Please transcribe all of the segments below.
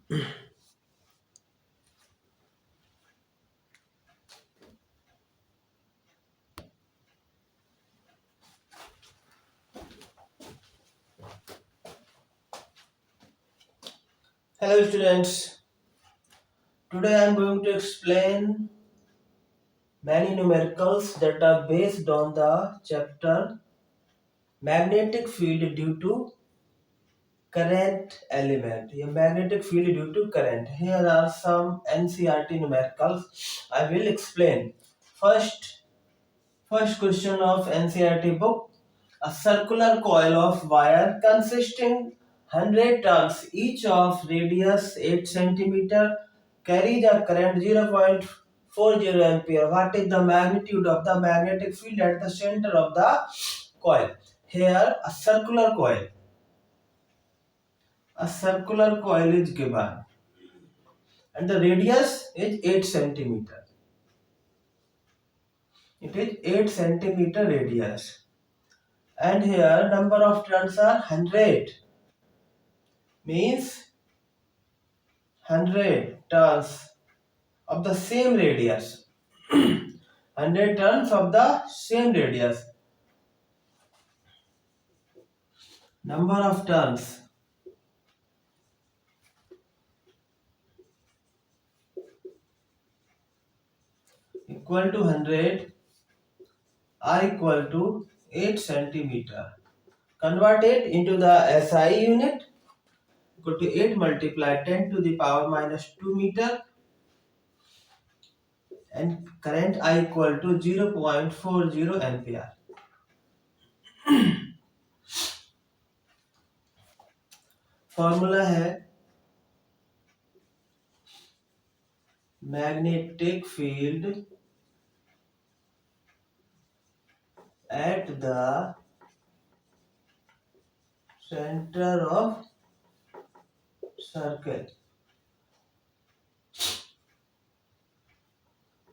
Hello students, today I am going to explain many numericals that are based on the chapter magnetic field due to current element. A magnetic field due to current. Here are some NCERT numericals I will explain. First, first question of NCERT book. A circular coil of wire consisting 100 turns each of radius 8 centimeter carries a current 0.40 ampere. What is the magnitude of the magnetic field at the center of the coil? Here a circular coil is given and the radius is 8 centimeter. It is 8 centimeter radius. And here number of turns are 100, means 100 turns of the same radius. 100 turns of the same radius. Number of turns equal to 100 are equal to 8 centimeter. Convert it into the SI unit, equal to 8 multiplied 10 to the power minus 2 meter, and current I equal to 0.40 ampere. Formula है magnetic field at the center of circle,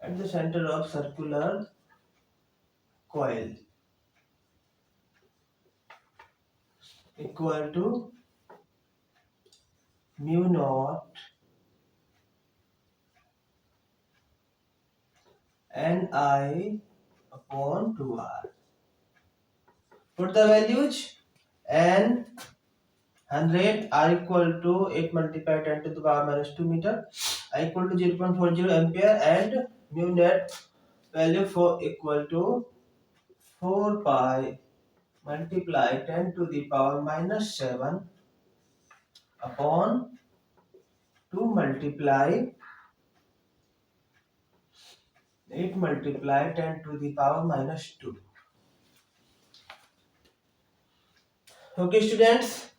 at the center of circular coil, equal to mu naught Ni upon 2r. Put the values. N 100 are equal to 8 multiplied 10 to the power minus 2 meter, I equal to 0.40 ampere, and mu net value for equal to 4 pi multiply 10 to the power minus 7 upon 2 multiply 8 multiply 10 to the power minus 2. Okay students,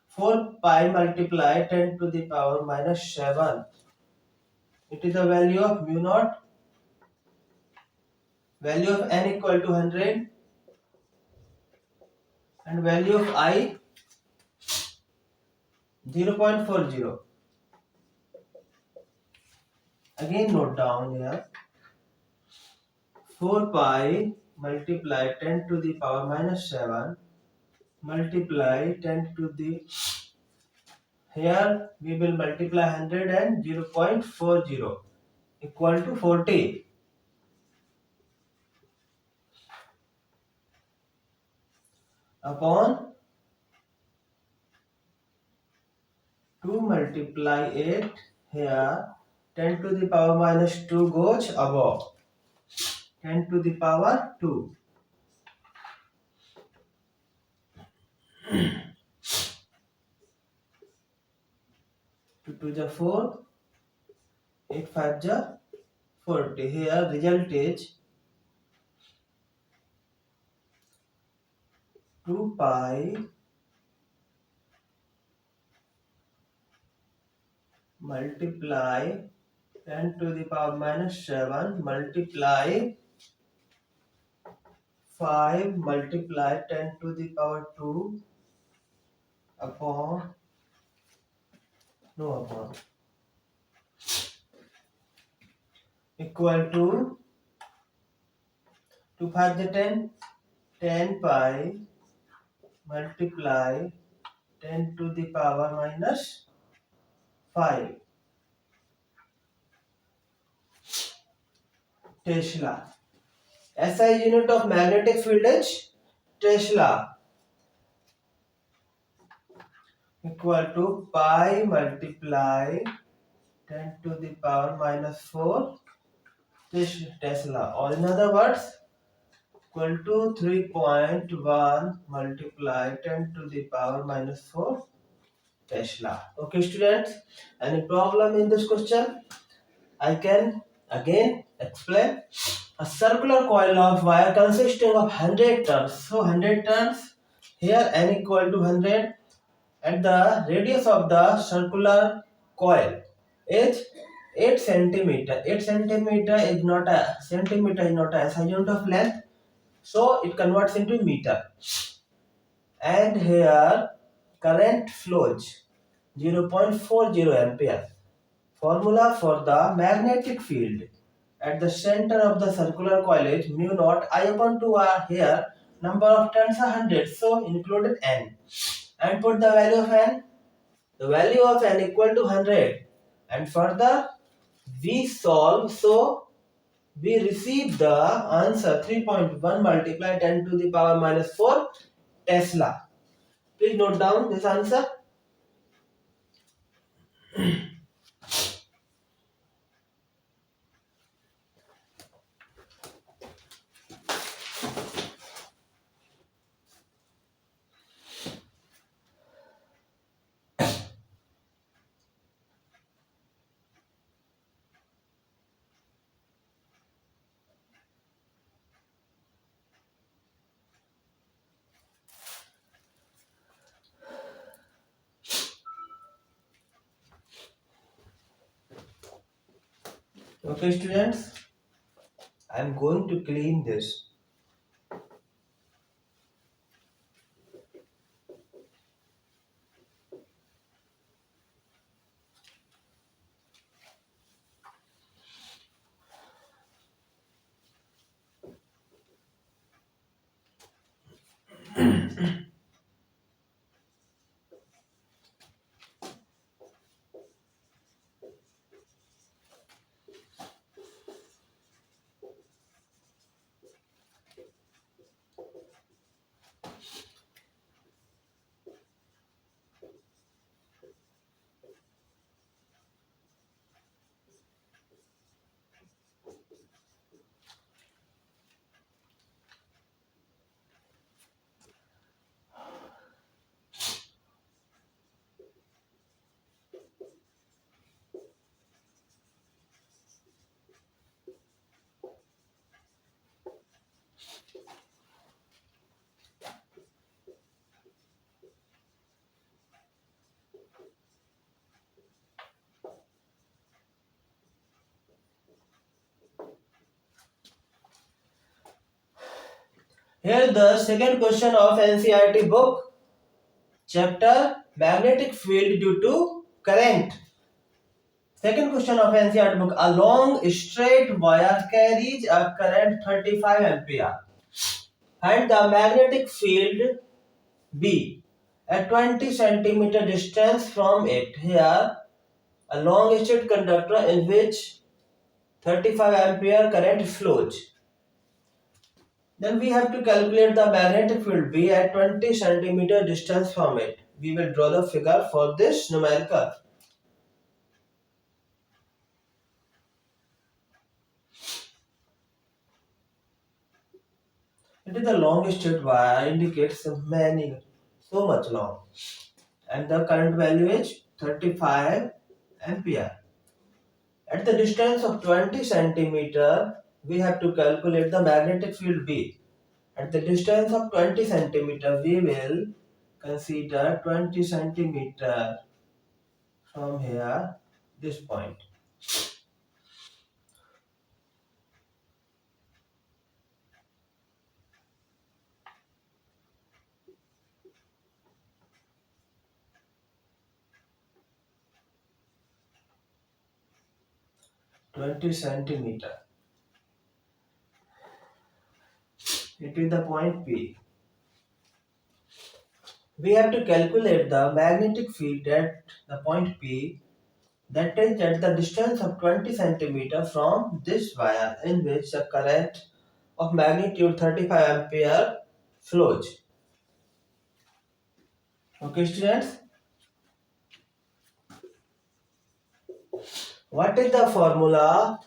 4 pi multiply 10 to the power minus 7. It is the value of mu naught. Value of n equal to 100 and value of I 0.40. Again note down here. 4 pi multiply 10 to the power minus 7 multiply 10 to the, here we will multiply 100 and 0.40 equal to 40 upon 2 multiply 8. Here 10 to the power minus 2 goes above, 10 to the power 2. 2 to the 4, 8 5 the 40. Here result is 2 pi multiply 10 to the power minus 7 multiply 5 multiply 10 to the power 2 upon, no upon, equal to 2 5 the 10, 10 pi multiply 10 to the power minus Tesla. SI unit of magnetic field is Tesla, equal to pi multiply 10 to the power minus 4 Tesla, or in other words equal to 3.1 multiply 10 to the power minus 4 Tesla. Okay students, any problem in this question? I can again explain. A circular coil of wire consisting of 100 turns. So 100 turns, here n equal to 100, and the radius of the circular coil is 8 centimeter. 8 centimeter is not a SI unit of length, so it converts into meter. And here current flows 0.40 ampere. Formula for the magnetic field at the center of the circular coil is mu naught I upon 2 r. Here number of turns are 100, so included n, and put the value of n. The value of n equal to 100, and further we solve, so we receive the answer 3.1 multiplied 10 to the power minus 4 Tesla. Please note down this answer. Okay students, I am going to clean this. Here the second question of NCERT book, chapter magnetic field due to current. Second question of NCERT book, a long straight wire carries a current 35 ampere and the magnetic field B at 20 centimeter distance from it. Here a long straight conductor in which 35 ampere current flows. Then we have to calculate the magnetic field B at 20 centimeter distance from it. We will draw the figure for this numerical. It is a long straight wire, indicates so much long, and the current value is 35 ampere. At the distance of 20 centimeter, we have to calculate the magnetic field B. At the distance of 20 centimeter, we will consider 20 centimeter from here, this point. 20 centimeter. It is the point P. We have to calculate the magnetic field at the point P that is at the distance of 20 centimeter from this wire in which a current of magnitude 35 ampere flows. Okay, students, what is the formula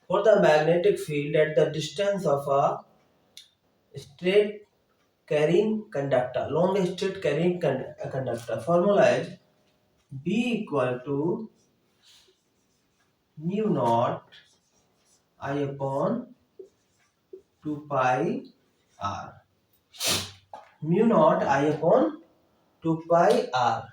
for the magnetic field at the distance of a straight carrying conductor, long straight carrying conductor? Formula is B equal to mu naught I upon 2 pi r. Mu naught I upon 2 pi r.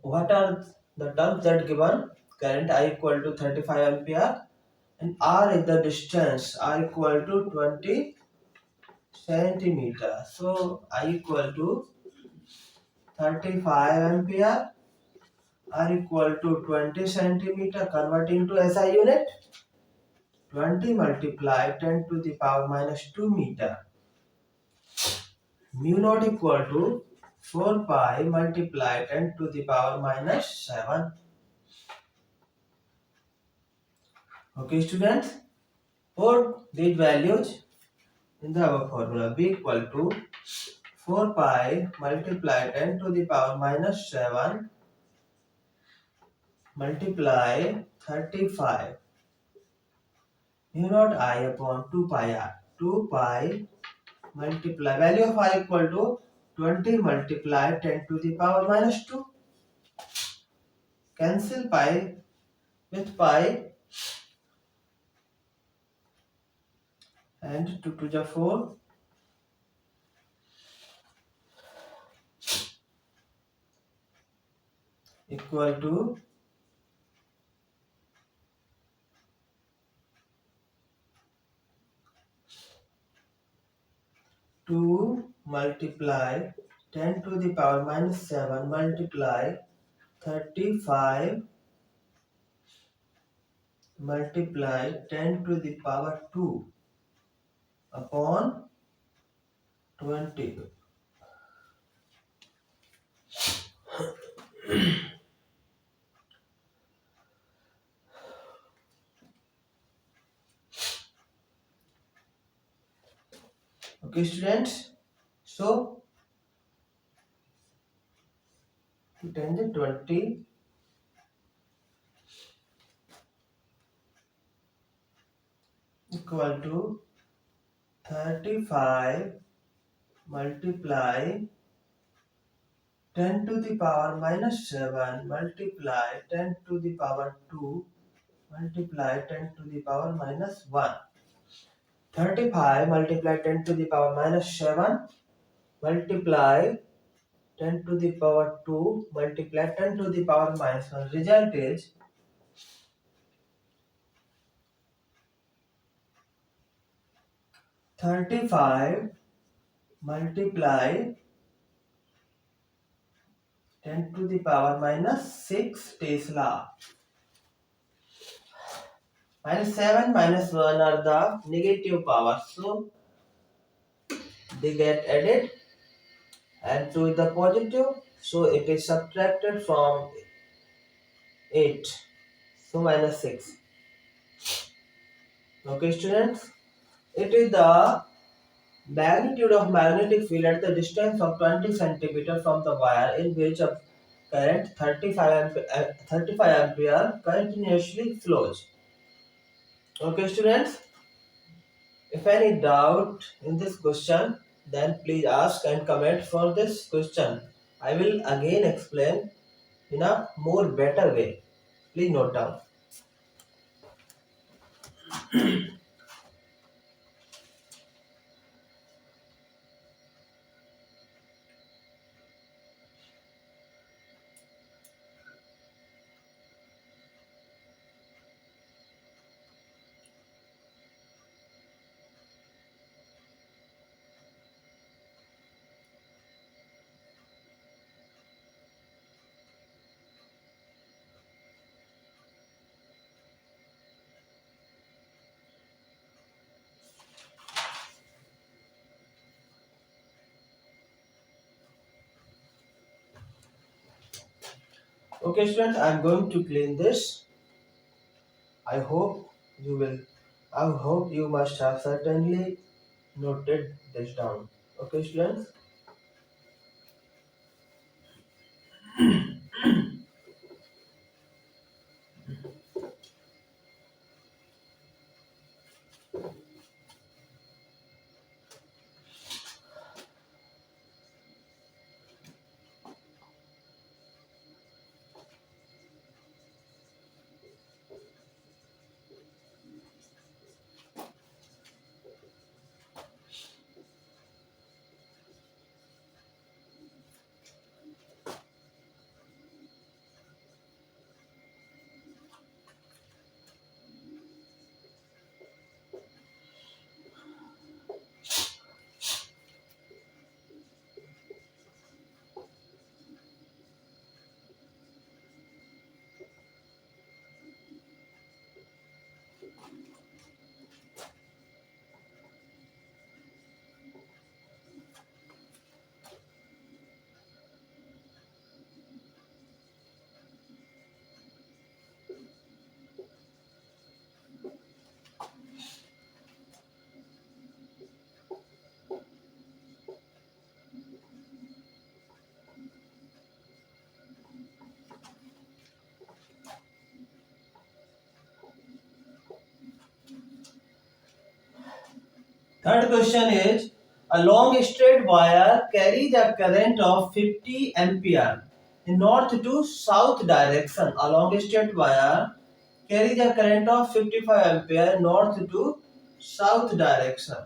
What are the terms that given? Current I equal to 35 ampere and r is the distance, r equal to 20 centimeter. So I equal to 35 ampere, r equal to 20 centimeter, converting to SI unit. 20 multiplied 10 to the power minus 2 meter. Mu naught equal to 4 pi multiplied 10 to the power minus 7. Okay, students, put these values in the above formula. B equal to 4 pi multiplied 10 to the power minus 7 multiply 35 mu naught I upon 2 pi r. 2 pi multiply value of I equal to 20 multiply 10 to the power minus 2. Cancel pi with pi and 2 to the 4 equal to 2 multiply 10 to the power minus 7 multiply 35 multiply 10 to the power 2 upon 20. Okay, students. So 10 to 20 equal to 35 multiply 10 to the power minus 7 multiply 10 to the power 2 multiply 10 to the power minus 1. 35 multiply 10 to the power minus 7 multiply 10 to the power 2 multiply 10 to the power minus 1. Result is 35 multiply 10 to the power minus 6 Tesla. Minus 7 minus 1 are the negative powers, so they get added, and 2 is the positive, so it is subtracted from 8, so minus 6. Okay, students, it is the magnitude of magnetic field at the distance of 20 centimeter from the wire in which a current 35 ampere continuously flows. Okay, students, if any doubt in this question, then please ask and comment for this question. I will again explain in a more better way. Please note down. Okay students, I am going to clean this. I hope you will I hope you must have certainly noted this down. Okay students. Third question is, a long straight wire carries a current of 50 ampere in north to south direction. A long straight wire carries a current of 55 ampere north to south direction.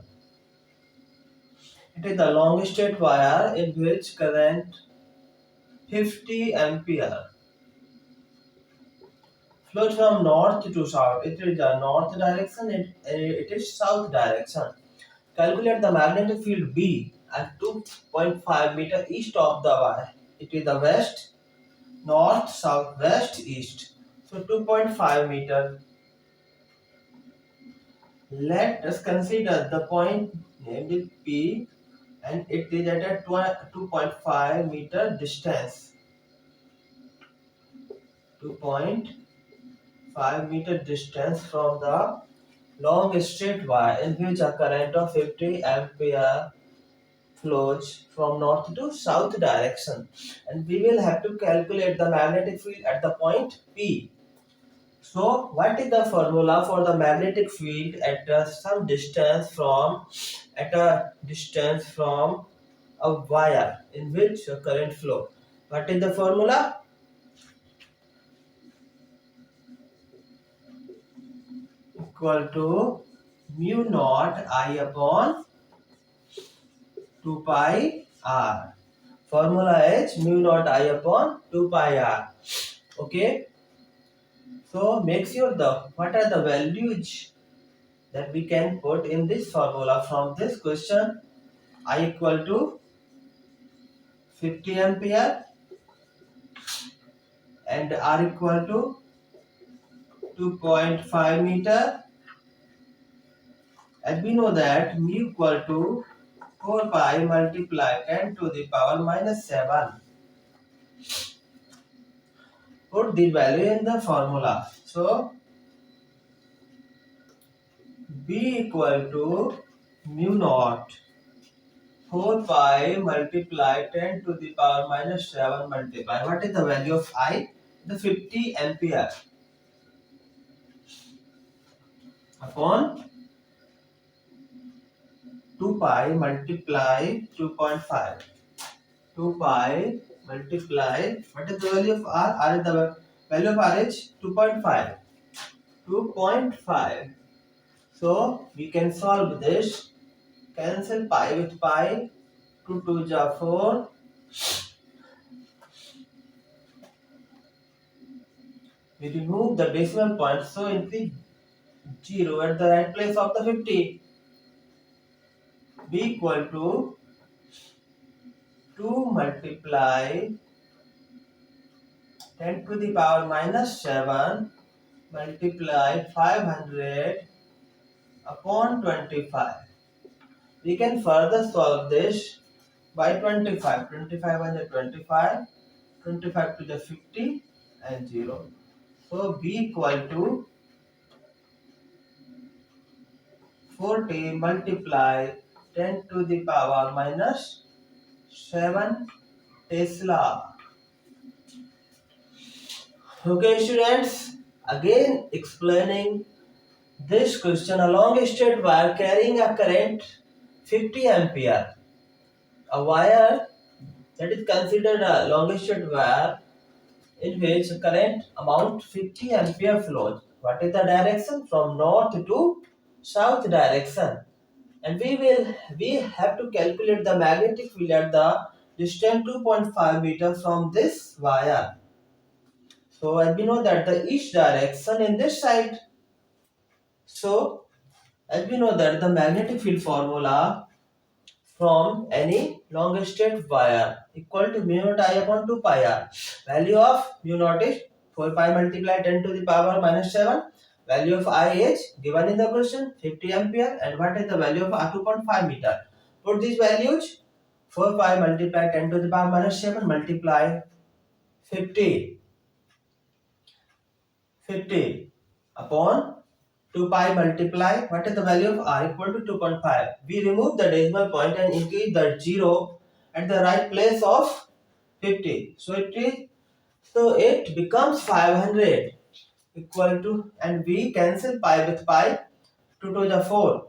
It is a long straight wire in which current 50 ampere flows from north to south. It is the north direction, it is south direction. Calculate the magnetic field B at 2.5 meter east of the wire. It is the west, north, south, west, east. So 2.5 meter. Let us consider the point named P, and it is at a 2.5 meter distance. 2.5 meter distance from the long straight wire in which a current of 50 ampere flows from north to south direction, and we will have to calculate the magnetic field at the point P. So what is the formula for the magnetic field at some distance from a wire in which a current flow? What is the formula? Equal to mu naught I upon 2 pi r. Formula is mu naught I upon 2 pi r. Okay. So make sure what are the values that we can put in this formula from this question. I equal to 50 ampere and R equal to 2.5 meter, and we know that mu equal to 4 pi multiply 10 to the power minus 7. Put the value in the formula. So B equal to mu naught 4 pi multiply 10 to the power minus 7 multiply. What is the value of I? The 50 ampere upon 2 pi multiply 2.5. 2 pi multiply, what is the value of R? R is the value of R is 2.5. 2.5. So we can solve this. Cancel pi with pi. 2 2 ja 4. We remove the decimal point, so increase 0 at the right place of the 50. B equal to 2 multiply 10 to the power minus 7 multiply 500 upon 25. We can further solve this by 25. 25 and 25. 25 to the 50. and 0. So B equal to 40 multiply 10 to the power minus 7 Tesla. Okay, students, again explaining this question. A long straight wire carrying a current 50 ampere. A wire that is considered a long straight wire in which current amount 50 ampere flows. What is the direction? From north to south direction. And we have to calculate the magnetic field at the distance 2.5 meter from this wire. So as we know that the east direction in this side. So as we know that the magnetic field formula from any long straight wire equal to mu naught I upon 2 pi r. Value of mu naught is 4 pi multiplied 10 to the power minus 7. Value of I is given in the question 50 ampere, and what is the value of R 2.5 meter. Put these values. 4 pi multiplied 10 to the power minus 7 multiply 50 50 upon 2 pi multiply, what is the value of r equal to 2.5. We remove the decimal point and increase the 0 at the right place of 50. So it becomes 500 equal to, and we cancel pi with pi, 2 to the 4.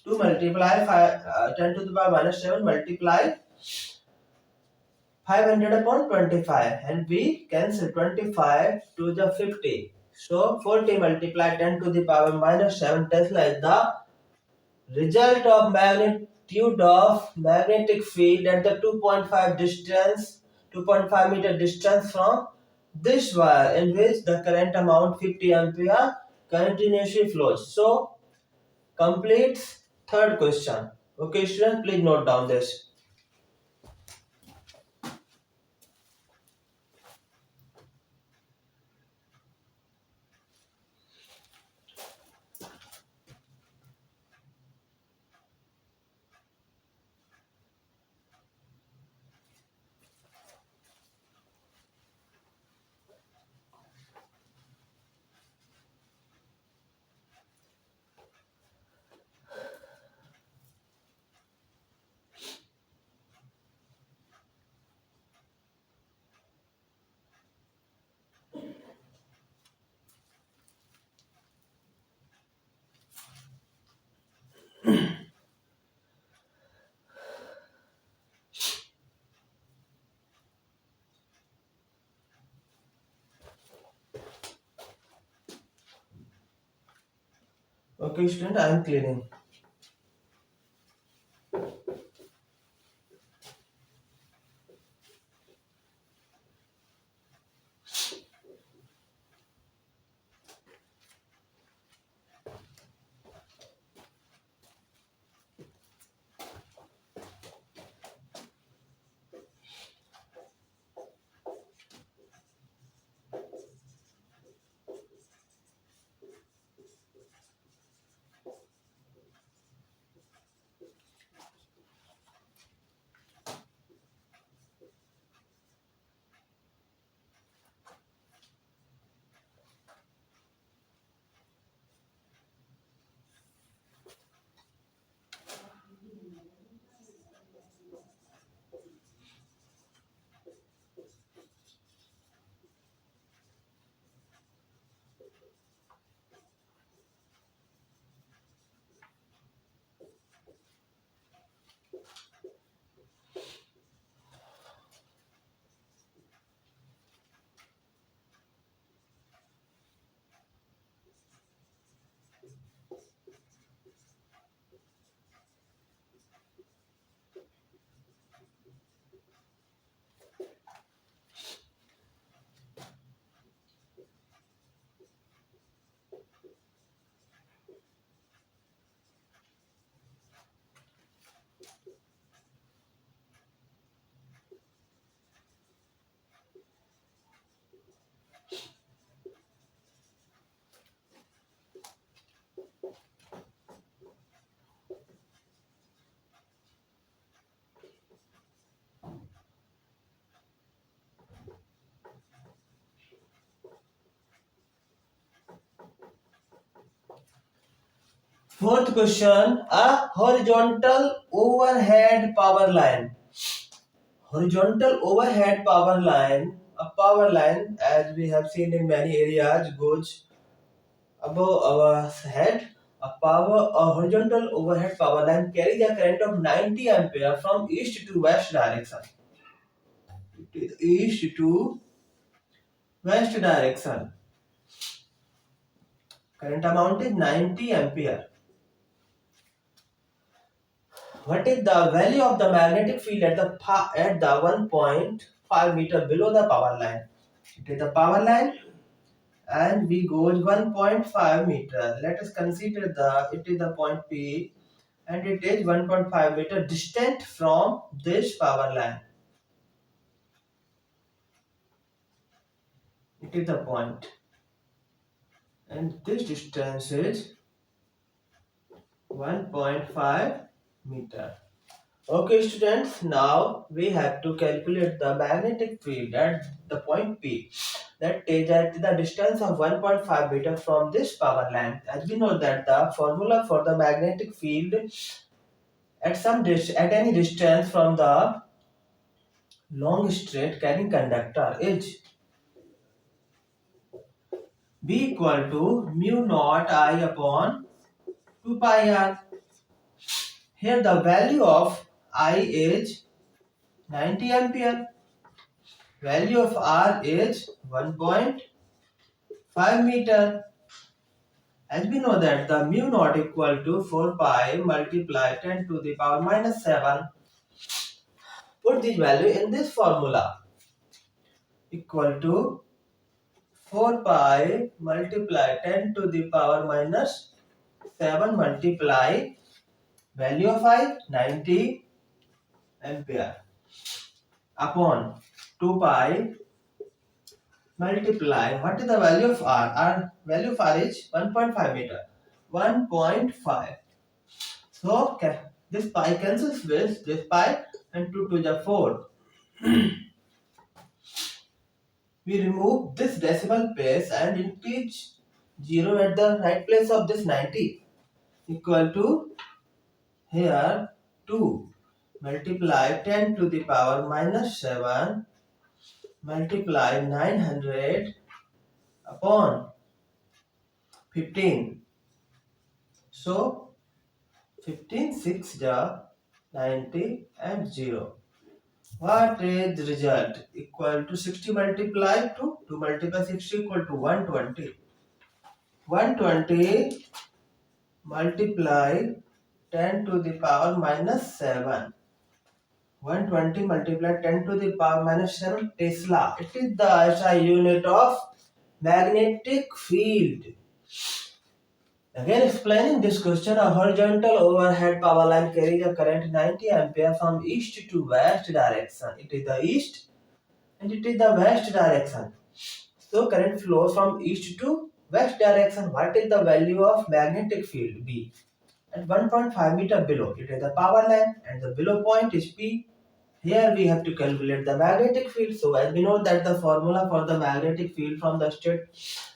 2 multiply 10 to the power minus 7 multiply 500 upon 25, and we cancel 25 to the 50. So 40 multiplied 10 to the power minus 7 Tesla is the result of magnitude of magnetic field at the 2.5 meter distance from this wire, in which the current amount 50 ampere continuously flows. So completes third question. Okay, students, please note down this. Okay, student, I am clearing. Fourth question, a horizontal overhead power line. Horizontal overhead power line, a power line as we have seen in many areas goes above our head. A horizontal overhead power line carries a current of 90 ampere from east to west direction. East to west direction. Current amount is 90 ampere. What is the value of the magnetic field at the 1.5 meter below the power line? It is the power line and we go 1.5 meter. Let us consider it is the point P and it is 1.5 meter distant from this power line. It is the point and this distance is 1.5 meter. Okay students, now we have to calculate the magnetic field at the point P, that is at the distance of 1.5 meter from this power line. As we know that the formula for the magnetic field at any distance from the long straight carrying conductor is B equal to mu naught I upon 2 pi r. Here the value of I is 90 ampere. Value of R is 1.5 meter. As we know that the mu naught equal to 4 pi multiply 10 to the power minus 7. Put this value in this formula. Equal to 4 pi multiply 10 to the power minus 7 multiply value of I 90 ampere upon 2 pi multiply what is the value of R? R value of R is 1.5 meter. 1.5. So this pi cancels with this pi and 2 to the 4. We remove this decimal place and increase 0 at the right place of this 90 equal to here 2 multiply 10 to the power minus 7 multiply 900 upon 15. So 15 6 ja 90 and 0. What is the result? Equal to 60 multiply 2 multiply 60 equal to 120. 120 multiply 10 to the power minus 7. 120 multiply 10 to the power minus 7 Tesla. It is the SI unit of magnetic field. Again explaining this question, a horizontal overhead power line carries a current 90 ampere from east to west direction. It is the east and it is the west direction. So current flows from east to west direction. What is the value of magnetic field B? At 1.5 meter below, it is the power line and the below point is P. Here we have to calculate the magnetic field. So as we know that the formula for the magnetic field from the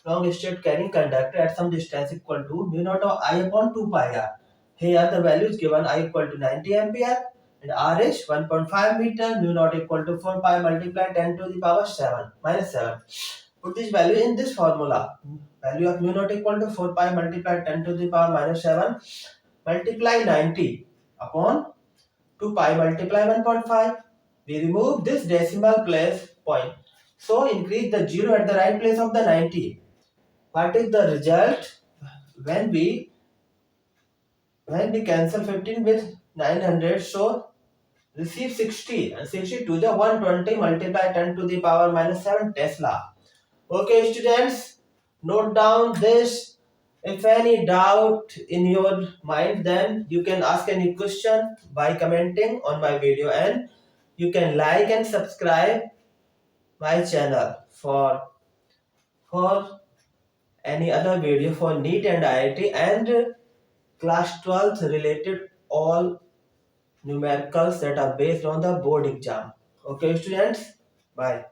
long straight carrying conductor at some distance equal to mu naught of I upon 2 pi r. Here the value is given I equal to 90 ampere and R is 1.5 meter, mu naught equal to 4 pi multiply 10 to the power 7 minus 7. Put this value in this formula. Value of mu naught equal to 4 pi multiply 10 to the power minus 7 multiply 90 upon 2 pi multiply 1.5. We remove this decimal place point. So increase the 0 at the right place of the 90. What is the result when we cancel 15 with 900? So receive 60 and 60 to the 120 multiply 10 to the power minus 7 Tesla. Okay students, note down this. If any doubt in your mind, then you can ask any question by commenting on my video, and you can like and subscribe my channel for any other video for NEET and IIT and class 12th related all numericals that are based on the board exam. Okay students, bye.